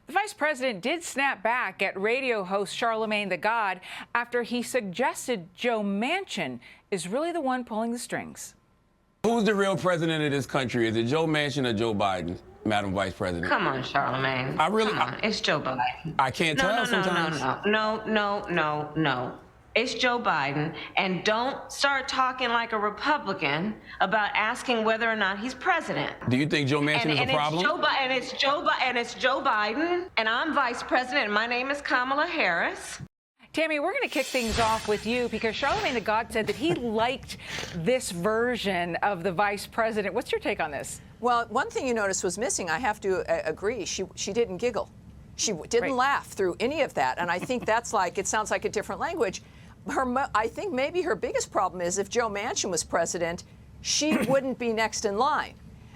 The vice president did snap back at radio host Charlamagne the God after he suggested Joe Manchin is really the one pulling the strings. Who's the real president of this country? Is it Joe Manchin or Joe Biden, Madam Vice President? Come on, Charlamagne. Come on. It's Joe Biden. I can't tell sometimes. No. It's Joe Biden, and don't start talking like a Republican about asking whether or not he's president. Do you think Joe Manchin is a problem? It's Joe Biden, and I'm vice president, and my name is Kamala Harris. Tammy, we're going to kick things off with you because Charlamagne the God said that he liked this version of the vice president. What's your take on this? Well, one thing you noticed was missing. I have to agree. She didn't giggle. She didn't laugh through any of that. And I think that's like, it sounds like a different language. I think maybe her biggest problem is if Joe Manchin was president, she wouldn't be next in line.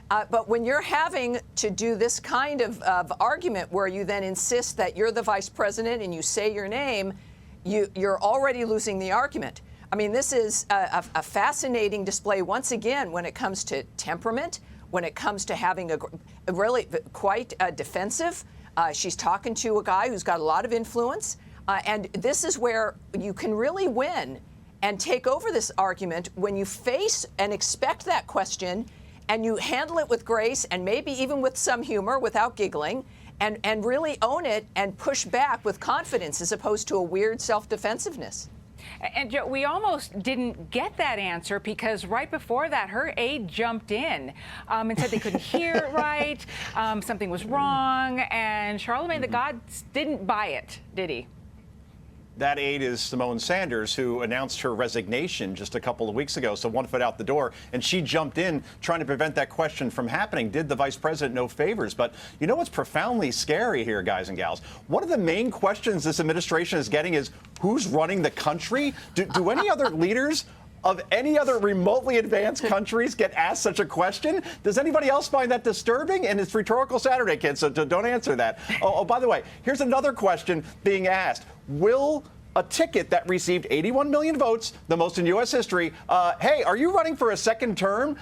But when you're having to do this kind of argument where you then insist that you're the vice president and you say your name, you're already losing the argument. I mean, this is a fascinating display once again when it comes to temperament, when it comes to having a really quite defensive. She's talking to a guy who's got a lot of influence. And this is where you can really win and take over this argument when you face and expect that question and you handle it with grace and maybe even with some humor without giggling and really own it and push back with confidence as opposed to a weird self-defensiveness. And Joe, we almost didn't get that answer because right before that, her aide jumped in and said they couldn't hear it right, something was wrong, and Charlamagne the God didn't buy it, did he? That aide is Simone Sanders, who announced her resignation just a couple of weeks ago, so 1 foot out the door. And she jumped in trying to prevent that question from happening. Did the vice president no favors? But you know what's profoundly scary here, guys and gals? One of the main questions this administration is getting is who's running the country? Do any other leaders of any other remotely advanced countries get asked such a question? Does anybody else find that disturbing? And it's Rhetorical Saturday, kids, so don't answer that. Oh, by the way, here's another question being asked. Will a ticket that received 81 million votes, the most in U.S. history, hey, are you running for a second term?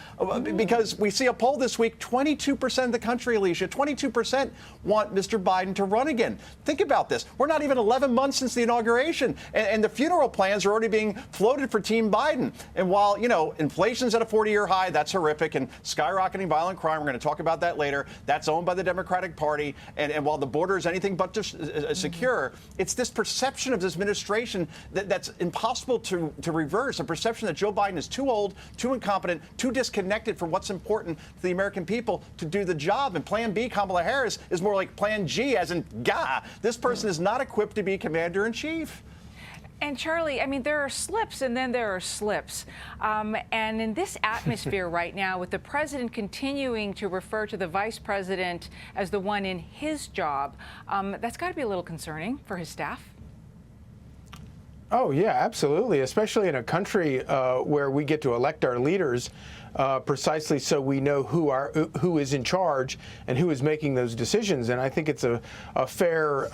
Because we see a poll this week, 22% of the country, Alicia, 22% want Mr. Biden to run again. Think about this. We're not even 11 months since the inauguration, and the funeral plans are already being floated for Team Biden. And while, you know, inflation's at a 40-year high, that's horrific, and skyrocketing violent crime, we're going to talk about that later, that's owned by the Democratic Party. And while the border is anything but secure, it's this perception of this administration that's impossible to reverse, a perception that Joe Biden is too old, too incompetent, too disconnected from what's important to the American people to do the job. And Plan B, Kamala Harris, is more like Plan G, as in gah. This person is not equipped to be commander-in-chief. And Charlie, I mean, there are slips and then there are slips. And in this atmosphere right now, with the president continuing to refer to the vice president as the one in his job, that's got to be a little concerning for his staff. Oh, yeah, absolutely, especially in a country where we get to elect our leaders precisely so we know who is in charge and who is making those decisions. And I think it's a fair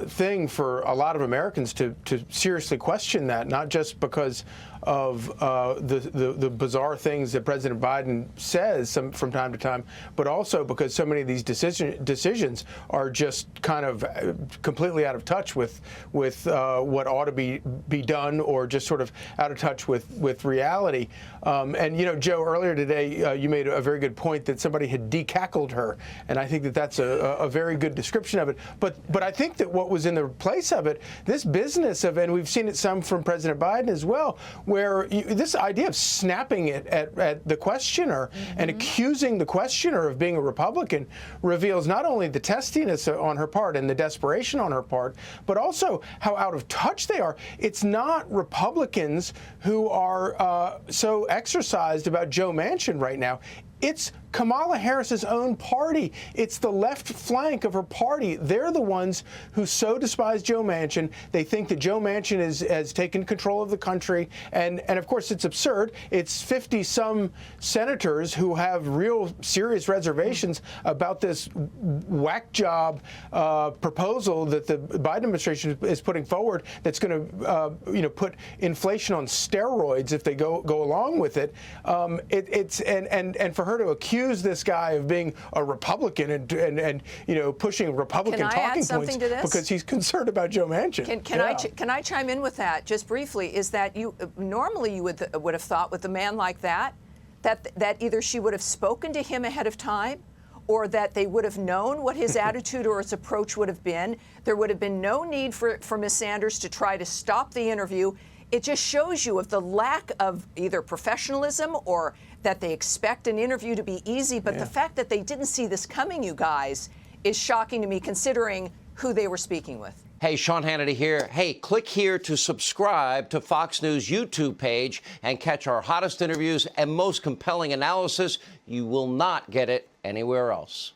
thing for a lot of Americans to seriously question that, not just because of the bizarre things that President Biden says from time to time, but also because so many of these decisions are just kind of completely out of touch with what ought to be done, or just sort of out of touch with reality. And you know, Joe, earlier today you made a very good point that somebody had decackled her, and I think that that's a very good description of it. But I think that what was in the place of it, this business of, and we've seen it some from President Biden as well, where this idea of snapping it at the questioner and accusing the questioner of being a Republican reveals not only the testiness on her part and the desperation on her part, but also how out of touch they are. It's not Republicans who are so exercised about Joe Manchin right now. It's Kamala Harris's own party. It's the left flank of her party. They're the ones who so despise Joe Manchin. They think that Joe Manchin has taken control of the country. And of course, it's absurd. It's 50-some senators who have real serious reservations about this whack job proposal that the Biden administration is putting forward that's going to put inflation on steroids if they go along with it. And for her to accuse accuse this guy of being a Republican and you know, pushing Republican talking points because he's concerned about Joe Manchin. Can I chime in with that just briefly? Is that you normally you would have thought with a man like that either she would have spoken to him ahead of time, or that they would have known what his attitude or his approach would have been. There would have been no need for Ms. Sanders to try to stop the interview. It just shows you of the lack of either professionalism or that they expect an interview to be easy. But the fact that they didn't see this coming, you guys, is shocking to me considering who they were speaking with. Hey, Sean Hannity here. Hey, click here to subscribe to Fox News YouTube page and catch our hottest interviews and most compelling analysis. You will not get it anywhere else.